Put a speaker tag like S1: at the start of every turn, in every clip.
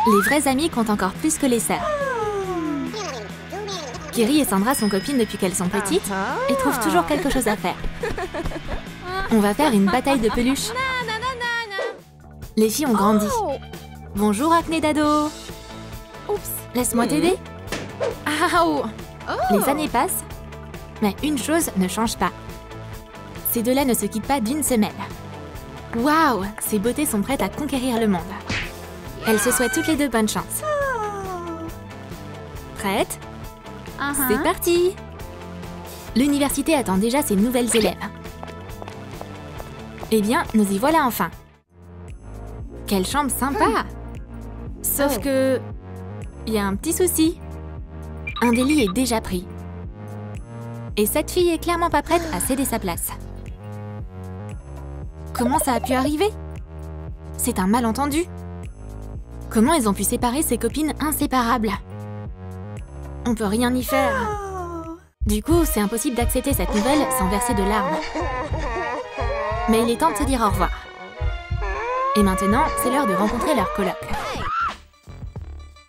S1: Les vrais amis comptent encore plus que les sœurs. Kiri et Sandra sont copines depuis qu'elles sont petites et trouvent toujours quelque chose à faire. On va faire une bataille de peluches. Les filles ont grandi. Bonjour acné d'ado. Oups, laisse-moi t'aider. Aouh. Les années passent, mais une chose ne change pas. Ces deux-là ne se quittent pas d'une semelle. Waouh, ces beautés sont prêtes à conquérir le monde. Elles se souhaitent toutes les deux bonne chance. Prêtes? C'est parti! L'université attend déjà ses nouvelles élèves. Eh bien, nous y voilà enfin. Quelle chambre sympa! Sauf que... il y a un petit souci. Un des lits est déjà pris. Et cette fille est clairement pas prête à céder sa place. Comment ça a pu arriver? C'est un malentendu. Comment ils ont pu séparer ces copines inséparables? On peut rien y faire. Du coup, c'est impossible d'accepter cette nouvelle sans verser de larmes. Mais il est temps de se dire au revoir. Et maintenant, c'est l'heure de rencontrer leur coloc.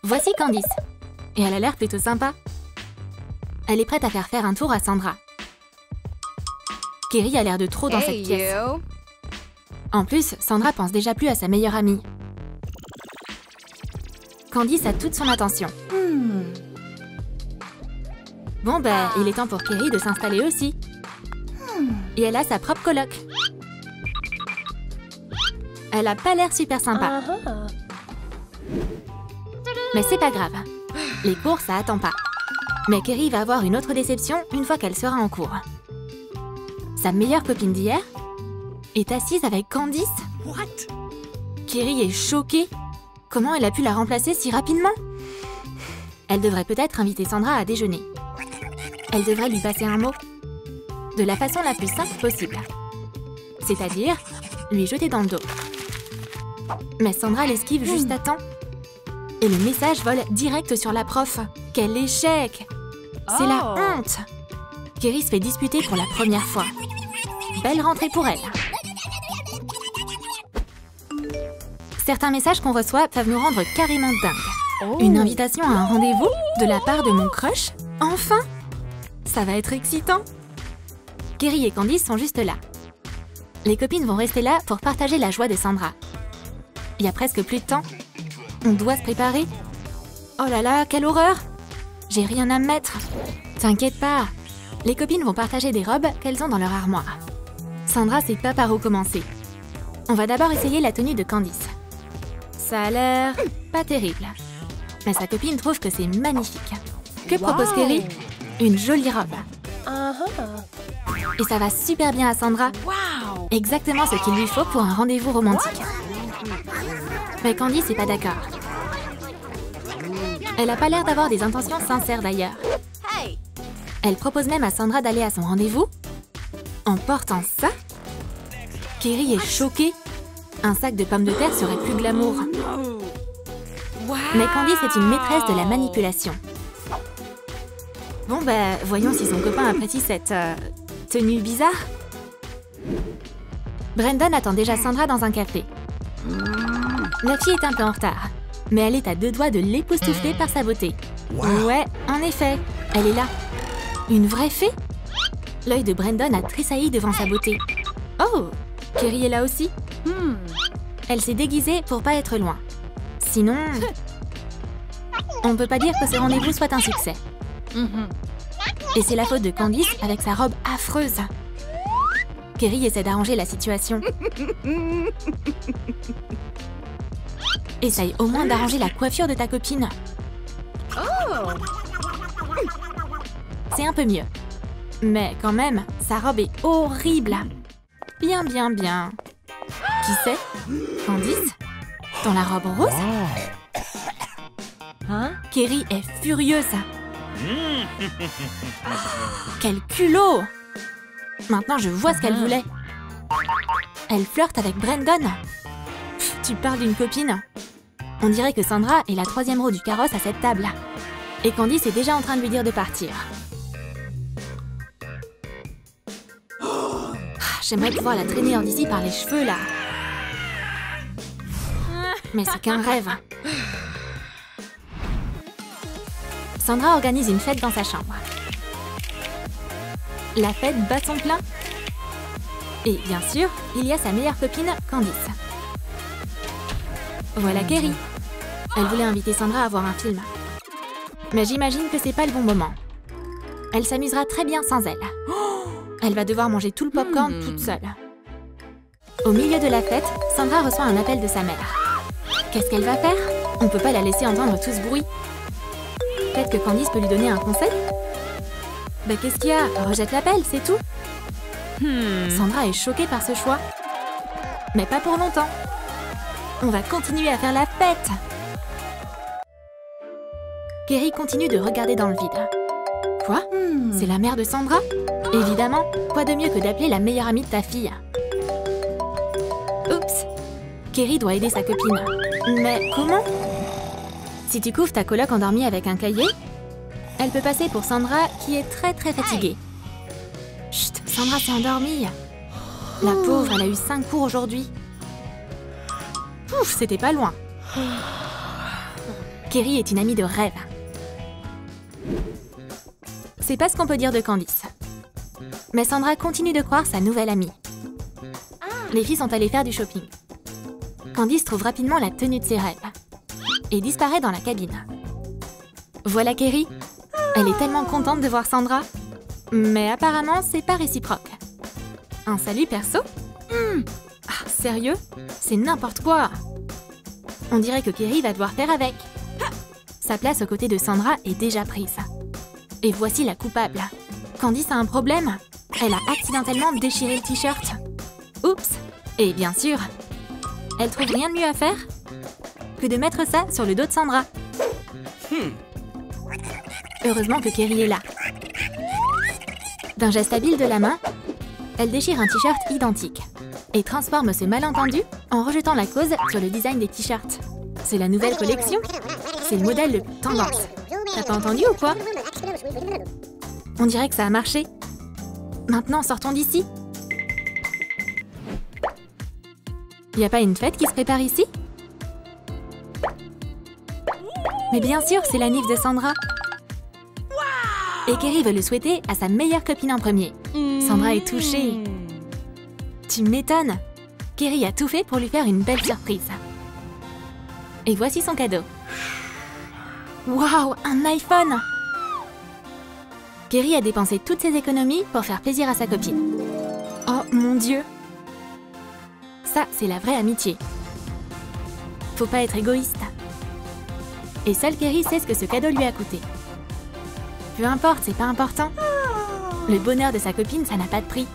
S1: Voici Candice. Et elle a l'air plutôt sympa. Elle est prête à faire un tour à Sandra. Kiri a l'air de trop dans cette pièce. En plus, Sandra pense déjà plus à sa meilleure amie. Candice a toute son attention. Bon bah, il est temps pour Kiri de s'installer aussi. Et elle a sa propre coloc. Elle a pas l'air super sympa. Mais c'est pas grave. Les cours, ça attend pas. Mais Kiri va avoir une autre déception une fois qu'elle sera en cours. Sa meilleure copine d'hier est assise avec Candice. Kiri est choquée. Comment elle a pu la remplacer si rapidement? Elle devrait peut-être inviter Sandra à déjeuner. Elle devrait lui passer un mot. De la façon la plus simple possible. C'est-à-dire, lui jeter dans le dos. Mais Sandra l'esquive juste à temps. Et le message vole direct sur la prof. Quel échec! C'est la honte! Kiri se fait disputer pour la première fois. Belle rentrée pour elle. Certains messages qu'on reçoit peuvent nous rendre carrément dingues. Une invitation à un rendez-vous de la part de mon crush? Enfin! Ça va être excitant! Kiri et Candice sont juste là. Les copines vont rester là pour partager la joie de Sandra. Il y a presque plus de temps. On doit se préparer. Oh là là, quelle horreur! J'ai rien à me mettre. T'inquiète pas. Les copines vont partager des robes qu'elles ont dans leur armoire. Sandra sait pas par où commencer. On va d'abord essayer la tenue de Candice. Ça a l'air pas terrible. Mais sa copine trouve que c'est magnifique. Que propose Kiri? Une jolie robe. Et ça va super bien à Sandra. Exactement ce qu'il lui faut pour un rendez-vous romantique. Mais Candice n'est pas d'accord. Elle a pas l'air d'avoir des intentions sincères d'ailleurs. Elle propose même à Sandra d'aller à son rendez-vous en portant ça. Kiri est choquée. Un sac de pommes de terre serait plus glamour. Mais Candice est une maîtresse de la manipulation. Bon bah, voyons si son copain apprécie cette tenue bizarre. Brandon attend déjà Sandra dans un café. La fille est un peu en retard, mais elle est à deux doigts de l'époustoufler par sa beauté. Ouais, en effet, elle est là. Une vraie fée? L'œil de Brandon a tressailli devant sa beauté. Oh, Kiri est là aussi. Elle s'est déguisée pour pas être loin. Sinon, on peut pas dire que ce rendez-vous soit un succès. Et c'est la faute de Candice avec sa robe affreuse. Kiri essaie d'arranger la situation. Essaye au moins d'arranger la coiffure de ta copine. C'est un peu mieux. Mais quand même, sa robe est horrible. Bien, bien, bien. Qui c'est? Candice? Dans la robe rose? Kiri est furieuse. Quel culot! Maintenant, je vois ce qu'elle voulait. Elle flirte avec Brandon. Pff, tu parles d'une copine? On dirait que Sandra est la troisième roue du carrosse à cette table. Et Candice est déjà en train de lui dire de partir. J'aimerais pouvoir la traîner hors d'ici par les cheveux, là. Mais c'est qu'un rêve. Sandra organise une fête dans sa chambre. La fête bat son plein. Et bien sûr, il y a sa meilleure copine, Candice. Voilà Kerry. Elle voulait inviter Sandra à voir un film. Mais j'imagine que c'est pas le bon moment. Elle s'amusera très bien sans elle. Elle va devoir manger tout le popcorn toute seule. Au milieu de la fête, Sandra reçoit un appel de sa mère. Qu'est-ce qu'elle va faire? On peut pas la laisser entendre tout ce bruit. Peut-être que Candice peut lui donner un conseil? Bah qu'est-ce qu'il y a? Rejette l'appel, c'est tout. Sandra est choquée par ce choix. Mais pas pour longtemps. On va continuer à faire la fête. Kerry continue de regarder dans le vide. Quoi? C'est la mère de Sandra? Évidemment, quoi de mieux que d'appeler la meilleure amie de ta fille? Oups! Kerry doit aider sa copine. Mais comment? Si tu couvres ta coloc endormie avec un cahier, elle peut passer pour Sandra qui est très fatiguée. Chut, Sandra s'est endormie. La pauvre, elle a eu 5 cours aujourd'hui. Pouf, c'était pas loin. Kerry est une amie de rêve. C'est pas ce qu'on peut dire de Candice. Mais Sandra continue de croire sa nouvelle amie. Les filles sont allées faire du shopping. Candice trouve rapidement la tenue de ses rêves et disparaît dans la cabine. Voilà Kerry. Elle est tellement contente de voir Sandra. Mais apparemment, c'est pas réciproque. Un salut perso? Ah, sérieux? C'est n'importe quoi. On dirait que Kerry va devoir faire avec. Sa place aux côtés de Sandra est déjà prise. Et voici la coupable. Candice a un problème. Elle a accidentellement déchiré le t-shirt. Oups! Et bien sûr, elle trouve rien de mieux à faire que de mettre ça sur le dos de Sandra. Heureusement que Kerry est là. D'un geste habile de la main, elle déchire un t-shirt identique et transforme ce malentendu en rejetant la cause sur le design des t-shirts. C'est la nouvelle collection. C'est le modèle le plus tendance. T'as pas entendu ou quoi? On dirait que ça a marché. Maintenant, sortons d'ici. Y a pas une fête qui se prépare ici? Mais bien sûr, c'est la nif de Sandra. Et Kerry veut le souhaiter à sa meilleure copine en premier. Sandra est touchée. Tu m'étonnes. Kerry a tout fait pour lui faire une belle surprise. Et voici son cadeau. Waouh, un iPhone! Kerry a dépensé toutes ses économies pour faire plaisir à sa copine. Oh mon Dieu! Ça, c'est la vraie amitié. Faut pas être égoïste. Et seule Kerry sait ce que ce cadeau lui a coûté. Peu importe, c'est pas important. Le bonheur de sa copine, ça n'a pas de prix.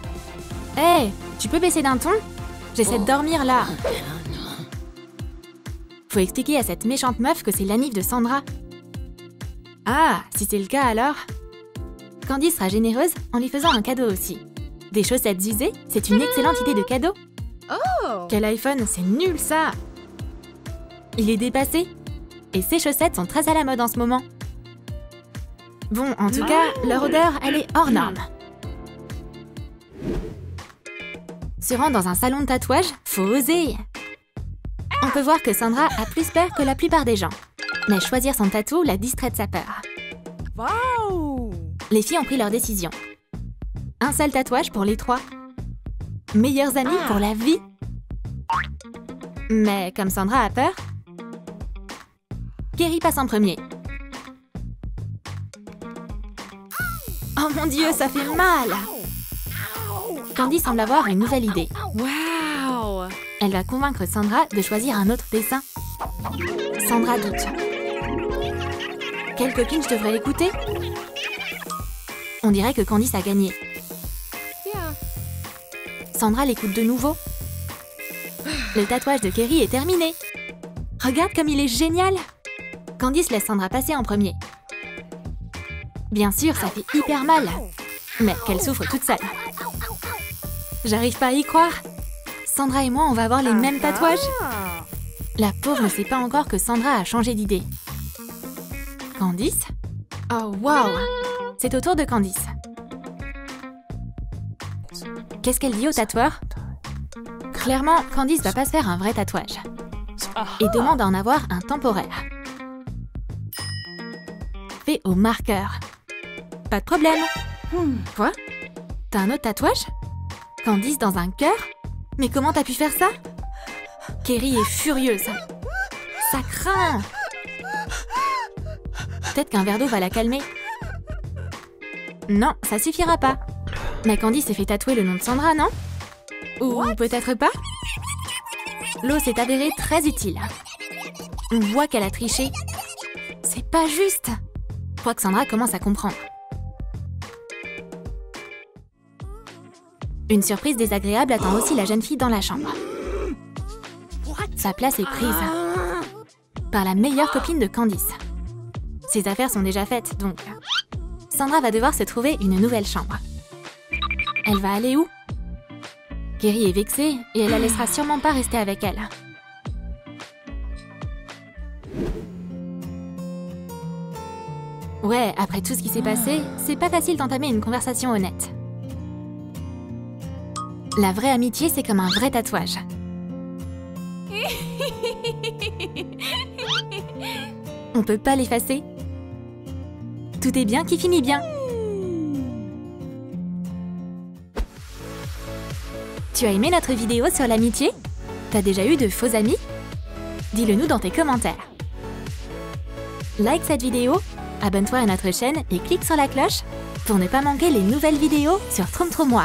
S1: Hé, hey, tu peux baisser d'un ton? J'essaie de dormir là. Faut expliquer à cette méchante meuf que c'est la nif de Sandra. Ah, si c'est le cas alors... Candice sera généreuse en lui faisant un cadeau aussi. Des chaussettes usées, c'est une excellente idée de cadeau. Oh! Quel iPhone, c'est nul ça! Il est dépassé. Et ces chaussettes sont très à la mode en ce moment. Bon, en tout cas, leur odeur, elle est hors norme. Se rendre dans un salon de tatouage, faut oser. On peut voir que Sandra a plus peur que la plupart des gens. Mais choisir son tatou la distrait de sa peur. Wow! Les filles ont pris leur décision. Un seul tatouage pour les 3. Meilleures amies pour la vie. Mais comme Sandra a peur, Kerry passe en premier. Oh mon Dieu, ça fait mal! Candy semble avoir une nouvelle idée. Wow! Elle va convaincre Sandra de choisir un autre dessin. Sandra doute. Quelle copine je devrais écouter? On dirait que Candice a gagné. Sandra l'écoute de nouveau. Le tatouage de Kerry est terminé. Regarde comme il est génial! Candice laisse Sandra passer en premier. Bien sûr, ça fait hyper mal. Mais qu'elle souffre toute seule. J'arrive pas à y croire. Sandra et moi, on va avoir les mêmes tatouages. La pauvre ne sait pas encore que Sandra a changé d'idée. Candice? Oh, waouh! C'est au tour de Candice. Qu'est-ce qu'elle dit au tatoueur? Clairement, Candice va pas se faire un vrai tatouage. Et demande à en avoir un temporaire. fait au marqueur. Pas de problème. Quoi? T'as un autre tatouage? Candice dans un cœur? Mais comment t'as pu faire ça? Kerry est furieuse. Ça craint. Peut-être qu'un verre d'eau va la calmer. Non, ça suffira pas. Mais Candice s'est fait tatouer le nom de Sandra, non? Ou peut-être pas? L'eau s'est avérée très utile. On voit qu'elle a triché. C'est pas juste. Je crois que Sandra commence à comprendre. Une surprise désagréable attend aussi la jeune fille dans la chambre. Sa place est prise par la meilleure copine de Candice. Ses affaires sont déjà faites, donc Sandra va devoir se trouver une nouvelle chambre. Elle va aller où? Kerry est vexée et elle la laissera sûrement pas rester avec elle. Ouais, après tout ce qui s'est passé, c'est pas facile d'entamer une conversation honnête. La vraie amitié, c'est comme un vrai tatouage. On peut pas l'effacer. Tout est bien qui finit bien. Tu as aimé notre vidéo sur l'amitié? T'as déjà eu de faux amis? Dis-le nous dans tes commentaires. Like cette vidéo, abonne-toi à notre chaîne et clique sur la cloche pour ne pas manquer les nouvelles vidéos sur Troom Troom Wow.